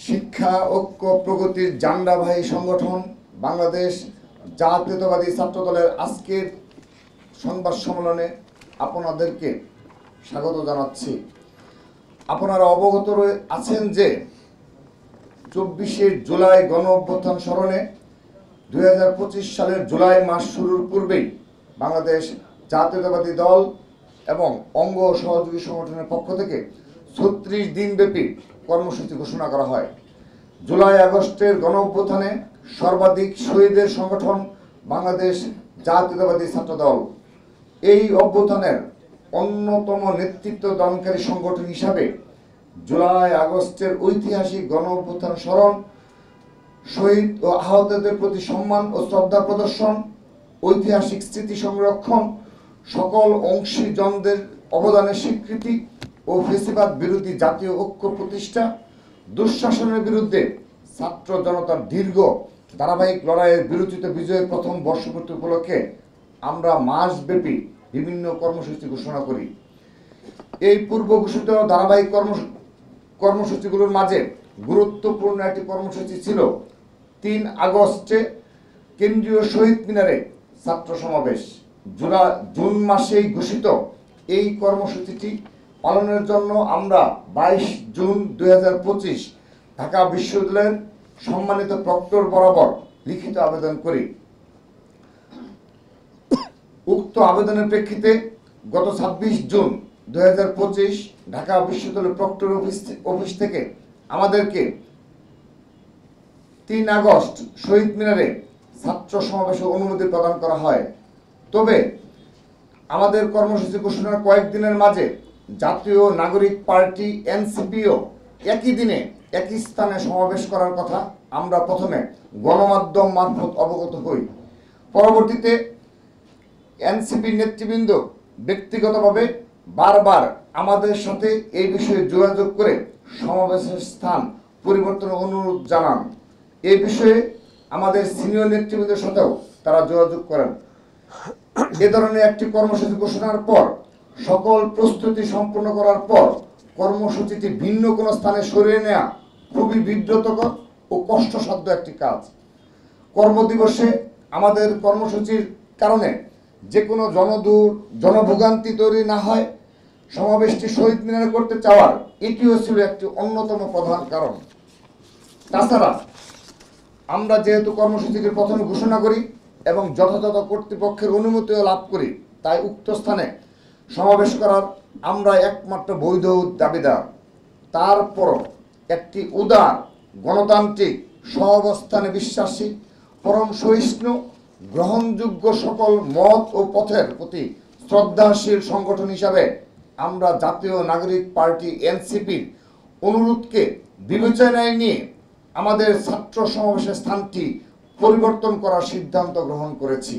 শিক্ষা ঐক্য প্রগতির জান্ডাবাহী সংগঠন বাংলাদেশ জাতীয়তাবাদী ছাত্রদলের আজকের সংবাদ সম্মেলনে আপনাদেরকে স্বাগত জানাচ্ছি। আপনারা অবগত আছেন যে 24শে জুলাই গণ অভ্যুত্থান স্মরণে 2025 সালের জুলাই মাস শুরুর পূর্বেই বাংলাদেশ জাতীয়তাবাদী দল এবং অঙ্গ সহযোগী সংগঠনের পক্ষ থেকে 36 দিনব্যাপী কর্মসূচি ঘোষণা করা হয়। জুলাই আগস্টের গণ অভ্যুত্থানে সর্বাধিক শহীদের সংগঠন বাংলাদেশ জাতীয়তাবাদী ছাত্রদল। এই অভ্যুত্থানের অন্যতম নেতৃত্ব দানকারী সংগঠন হিসাবে জুলাই আগস্টের ঐতিহাসিক গণ অভ্যুত্থান স্মরণ, শহীদ ও আহতদের প্রতি সম্মান ও শ্রদ্ধা প্রদর্শন, ঐতিহাসিক স্মৃতি সংরক্ষণ, সকল অংশীজনদের অবদানের স্বীকৃতি ও ফেসিবাদ বিরোধী জাতীয় ঐক্য প্রতিষ্ঠা, দুঃশাসনের বিরুদ্ধে ছাত্র জনতার দীর্ঘ ধারাবাহিক লড়াইয়ের বিরোচিত বিজয়ের প্রথম বর্ষপূর্তি উপলক্ষে আমরা মাসব্যাপী বিভিন্ন কর্মসূচি ঘোষণা করি। এই পূর্ব ঘোষিত ধারাবাহিক কর্মসূচিগুলোর মাঝে গুরুত্বপূর্ণ একটি কর্মসূচি ছিল 3 আগস্টে কেন্দ্রীয় শহীদ মিনারে ছাত্র সমাবেশ। জুন মাসেই ঘোষিত এই কর্মসূচিটি পালনের জন্য আমরা 22 জুন 2025 ঢাকা বিশ্ববিদ্যালয়ের সম্মানিত প্রক্টর বরাবর লিখিত আবেদন করি। উক্ত আবেদনের প্রেক্ষিতে গত 26 জুন 2025 ঢাকা বিশ্ববিদ্যালয়ের প্রক্টর অফিস থেকে আমাদেরকে 3 আগস্ট শহীদ মিনারে ছাত্র সমাবেশের অনুমতি প্রদান করা হয়। তবে আমাদের কর্মসূচি ঘোষণার কয়েকদিনের মাঝে জাতীয় নাগরিক পার্টি এনসিপিও একই দিনে একই স্থানে সমাবেশ করার কথা আমরা প্রথমে গণমাধ্যম মারফত অবগত হই। পরবর্তীতে এনসিপি নেতৃবৃন্দ ব্যক্তিগতভাবে বারবার আমাদের সাথে এই বিষয়ে যোগাযোগ করে সমাবেশের স্থান পরিবর্তনের অনুরোধ জানান। এই বিষয়ে আমাদের সিনিয়র নেতৃবৃন্দের সাথেও তারা যোগাযোগ করেন। এ ধরনের একটি কর্মসূচি ঘোষণার পর সকল প্রস্তুতি সম্পন্ন করার পর কর্মসূচিটি ভিন্ন কোনো স্থানে সরিয়ে নেওয়া খুবই বিব্রতকর ও কষ্টসাধ্য একটি কাজ। কর্মদিবসে আমাদের কর্মসূচির কারণে যে কোনো জনভোগান্তি তৈরি না হয় সমাবেশটি শহীদ মিনারে করতে চাওয়ার এটিও ছিল একটি অন্যতম প্রধান কারণ। তাছাড়া আমরা যেহেতু কর্মসূচিকে প্রথমে ঘোষণা করি এবং যথাযথ কর্তৃপক্ষের অনুমতিও লাভ করি, তাই উক্ত স্থানে সমাবেশ করার আমরা একমাত্র বৈধ দাবিদার। তারপর একটি উদার গণতান্ত্রিক সহাবস্থানে বিশ্বাসী পরম সহিষ্ণু গ্রহণযোগ্য সকল মত ও পথের প্রতি শ্রদ্ধাশীল সংগঠন হিসাবে আমরা জাতীয় নাগরিক পার্টি এনসিপির অনুরোধকে বিবেচনায় নিয়ে আমাদের ছাত্র সমাবেশের স্থানটি পরিবর্তন করার সিদ্ধান্ত গ্রহণ করেছি।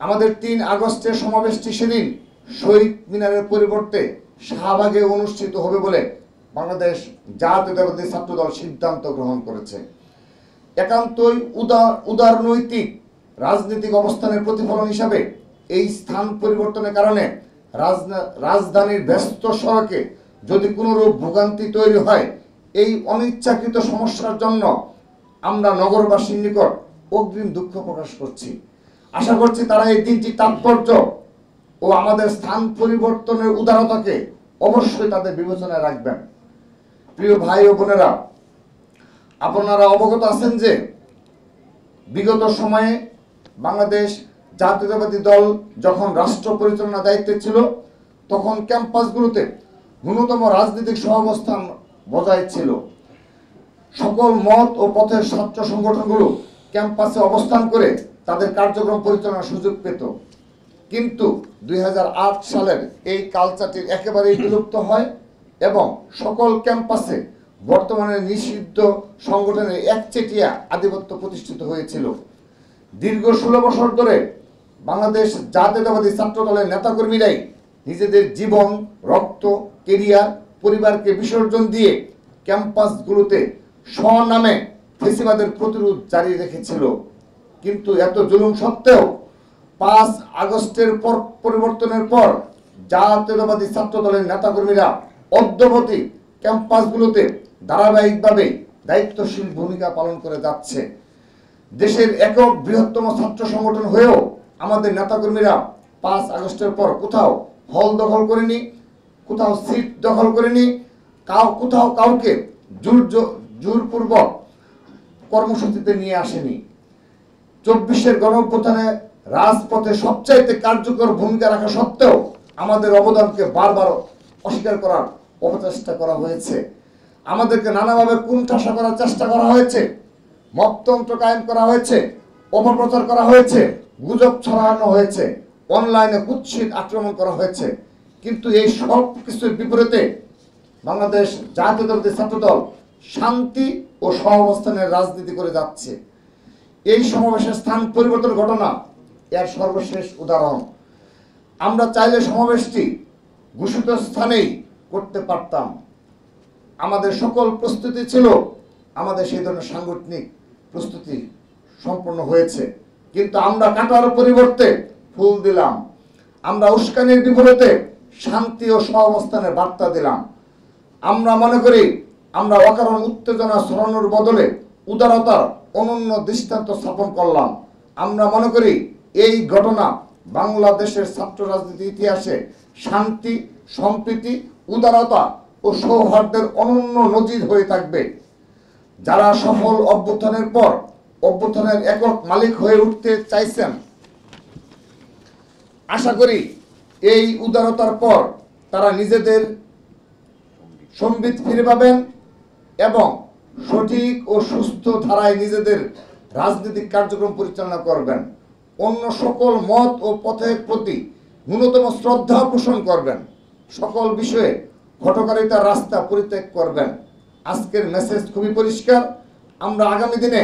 আমাদের 3 আগস্টের সমাবেশটি সেদিন শহীদ মিনারের পরিবর্তে শাহবাগে অনুষ্ঠিত হবে বলে বাংলাদেশ জাতীয়তাবাদী ছাত্রদল সিদ্ধান্ত গ্রহণ করেছে। একান্তই উদারনৈতিক রাজনৈতিক অবস্থানের প্রতিফলন হিসাবে এই স্থান পরিবর্তনের কারণে রাজধানীর ব্যস্ত সড়কে যদি কোনোরূপ ভোগান্তি তৈরি হয়, এই অনিচ্ছাকৃত সমস্যার জন্য আমরা নগরবাসীর নিকট অগ্রিম দুঃখ প্রকাশ করছি। আশা করছি তারা এই দিনটি তাৎপর্য ও আমাদের স্থান পরিবর্তনের উদারতাকে অবশ্যই তাদের বিবেচনায় রাখবেন। প্রিয় ভাই ও বোনেরা, আপনারা অবগত আছেন যে বিগত সময়ে বাংলাদেশ জাতীয়তাবাদী দল যখন রাষ্ট্র পরিচালনার দায়িত্বে ছিল তখন ক্যাম্পাসগুলোতে ন্যূনতম রাজনৈতিক সহাবস্থান বজায় ছিল। সকল মত ও পথের ছাত্র সংগঠনগুলো ক্যাম্পাসে অবস্থান করে তাদের কার্যক্রম পরিচালনার সুযোগ পেত। কিন্তু 2008 সালের এই কালচারটি একেবারেই বিলুপ্ত হয় এবং সকল ক্যাম্পাসে বর্তমানে নিষিদ্ধ সংগঠনের একচেটিয়া আধিপত্য প্রতিষ্ঠিত হয়েছিল। দীর্ঘ 16 বছর ধরে বাংলাদেশ জাতীয়তাবাদী ছাত্রদলের নেতাকর্মীরাই নিজেদের জীবন, রক্ত, কেরিয়ার, পরিবারকে বিসর্জন দিয়ে ক্যাম্পাসগুলোতে স্বনামে ফেসিবাদের প্রতিরোধ জারি রেখেছিল। কিন্তু এত জুলুম সত্ত্বেও 5 আগস্টের পরিবর্তনের পর জাতীয়তাবাদী ছাত্রদলের নেতাকর্মীরা অদ্যাবধি ক্যাম্পাসগুলোতে ধারাবাহিকভাবে দায়িত্বশীল ভূমিকা পালন করে যাচ্ছে। দেশের একক বৃহত্তম ছাত্র সংগঠন হয়েও আমাদের নেতাকর্মীরা 5 আগস্টের পর কোথাও হল দখল করেনি, কোথাও সিট দখল করেনি, কোথাও কাউকে জোরপূর্বক কর্মসূচিতে নিয়ে আসেনি। 24-এর গণঅভ্যুত্থানে রাজপথে সবচাইতে কার্যকর ভূমিকা রাখা সত্ত্বেও আমাদের অবদানকে বারবার অস্বীকার করার অপচেষ্টা করা হয়েছে। আমাদেরকে নানাভাবে কুণ্ঠাসা করার চেষ্টা করা হয়েছে, মপতন্ত্র কায়েম করা হয়েছে, অপপ্রচার করা হয়েছে, গুজব ছড়ানো হয়েছে, অনলাইনে কুৎসিত আক্রমণ করা হয়েছে। কিন্তু এই সব কিছুর বিপরীতে বাংলাদেশ জাতীয়তাবাদী ছাত্রদল শান্তি ও সহাবস্থানের রাজনীতি করে যাচ্ছে। এই সমাবেশের স্থান পরিবর্তন ঘটনা এর সর্বশেষ উদাহরণ। আমরা চাইলে সমাবেশটি ঘোষিত স্থানেই করতে পারতাম। আমাদের সকল প্রস্তুতি ছিল, আমাদের সেই ধরনের সাংগঠনিক প্রস্তুতি সম্পন্ন হয়েছে, কিন্তু আমরা কাটার পরিবর্তে ফুল দিলাম। আমরা উস্কানির বিপরীতে শান্তি ও সহাবস্থানের বার্তা দিলাম। আমরা মনে করি আমরা অকারণ উত্তেজনা ছড়ানোর বদলে উদারতার অনন্য দৃষ্টান্ত স্থাপন করলাম। আমরা মনে করি এই ঘটনা বাংলাদেশের ছাত্র রাজনীতির ইতিহাসে শান্তি, সম্প্রীতি, উদারতা ও সৌহার্দ্যের অনন্য নজির হয়ে থাকবে। যারা সফল অভ্যুত্থানের পর অভ্যুত্থানের একক মালিক হয়ে উঠতে চাইছেন, আশা করি এই উদারতার পর তারা নিজেদের সম্বিত ফিরে পাবেন এবং সঠিক ও সুস্থ ধারায় নিজেদের রাজনৈতিক কার্যক্রম পরিচালনা করবেন। অন্য সকল মত ও পথের প্রতি ন্যূনতম শ্রদ্ধা পোষণ করবেন। সকল বিষয়ে ঘটকারিতার রাস্তা পরিত্যাগ করবেন। আজকের মেসেজ খুবই পরিষ্কার। আমরা আগামী দিনে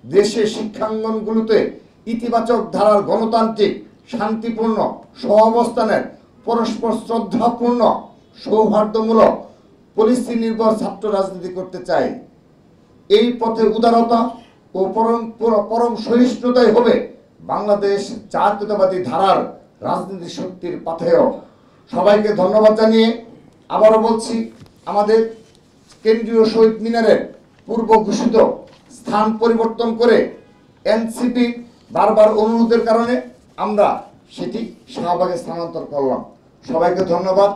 দেশের শিক্ষাঙ্গনগুলোতে ইতিবাচক ধারার গণতান্ত্রিক, শান্তিপূর্ণ সহাবস্থানের, পরস্পর শ্রদ্ধাপূর্ণ, সৌহার্দ্যমূলক, পলিসি নির্ভর ছাত্র রাজনীতি করতে চাই। এই পথে উদারতা ও পরম সহিষ্ণুতাই হবে বাংলাদেশ জাতীয়তাবাদী ধারার রাজনীতি শক্তির পাথেয়। সবাইকে ধন্যবাদ জানিয়ে আবারও বলছি, আমাদের কেন্দ্রীয় শহীদ মিনারের পূর্ব ঘোষিত স্থান পরিবর্তন করে এনসিপি বারবার অনুরোধের কারণে আমরা সেটি শাহবাগে স্থানান্তর করলাম। সবাইকে ধন্যবাদ।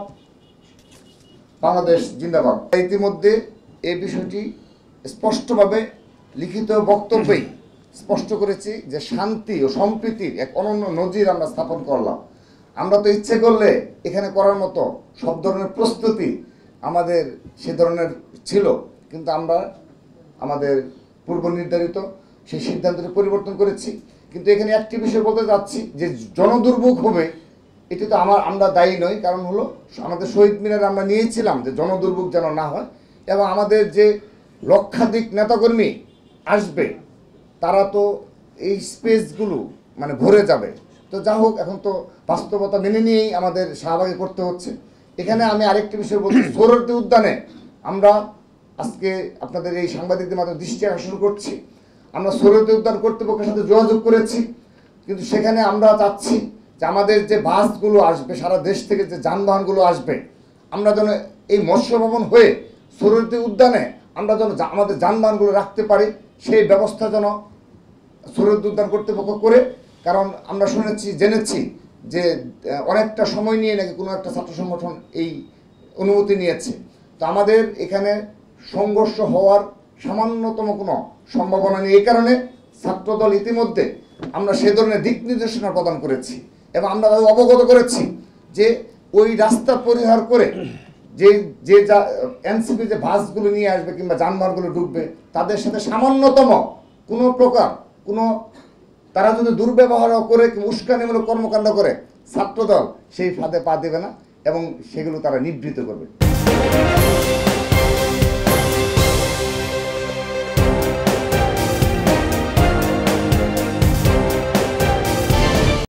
বাংলাদেশ জিন্দাবাদ। ইতিমধ্যে এই বিষয়টি স্পষ্টভাবে লিখিত বক্তব্যেই স্পষ্ট করেছি যে শান্তি ও সম্প্রীতির এক অনন্য নজির আমরা স্থাপন করলাম। আমরা তো ইচ্ছে করলে এখানে করার মতো সব ধরনের প্রস্তুতি আমাদের সে ধরনের ছিল, কিন্তু আমরা আমাদের পূর্ব নির্ধারিত সেই সিদ্ধান্তটি পরিবর্তন করেছি। কিন্তু এখানে একটি বিষয় বলতে যাচ্ছি যে জনদুর্ভোগ হবে, এটি তো আমরা দায়ী নই। কারণ হলো আমাদের শহীদ মিনারে আমরা নিয়েছিলাম যে জনদুর্ভোগ যেন না হয়, এবং আমাদের যে লক্ষাধিক নেতাকর্মী আসবে তারা তো এই স্পেসগুলো মানে ভরে যাবে। তো যা হোক, এখন তো বাস্তবতা মেনে নিয়েই আমাদের শাহবাগে করতে হচ্ছে। এখানে আমি আরেকটি বিষয় বলছি, সোহরাওয়ার্দী উদ্যানে আমরা আজকে আপনাদের এই সাংবাদিকদের মাধ্যমে দৃষ্টি আকর্ষণ করছি। আমরা সোহরাওয়ার্দী উদ্যান কর্তৃপক্ষের সাথে যোগাযোগ করেছি, কিন্তু সেখানে আমরা চাচ্ছি যে আমাদের যে বাসগুলো আসবে, সারা দেশ থেকে যে যানবাহনগুলো আসবে, আমরা যেন এই মৎস্য ভবন হয়ে সোহরাওয়ার্দী উদ্যানে আমরা যেন আমাদের যানবাহনগুলো রাখতে পারি, সেই ব্যবস্থা যেন সোহরাওয়ার্দী উদ্যান কর্তৃপক্ষ করে। কারণ আমরা জেনেছি যে অনেকটা সময় নিয়ে নাকি কোনো একটা ছাত্র সংগঠন এই অনুমতি নিয়েছে। তো আমাদের এখানে সংঘর্ষ হওয়ার সামান্যতম কোনো সম্ভাবনা নেই। এই কারণে ছাত্রদল ইতিমধ্যে আমরা সে ধরনের দিক নির্দেশনা প্রদান করেছি এবং আমরা অবগত করেছি যে ওই রাস্তা পরিহার করে যে এনসিপি যে বাসগুলো নিয়ে আসবে কিংবা যানবাহনগুলো ঢুকবে, তাদের সাথে সামান্যতম কোনো প্রকার তারা যদি দুর্ব্যবহার করে উস্কানিমূলক কর্মকাণ্ড করে, ছাত্রদল সেই ফাঁদে পা দেবে না এবং সেগুলো তারা নিবৃত্ত করবে।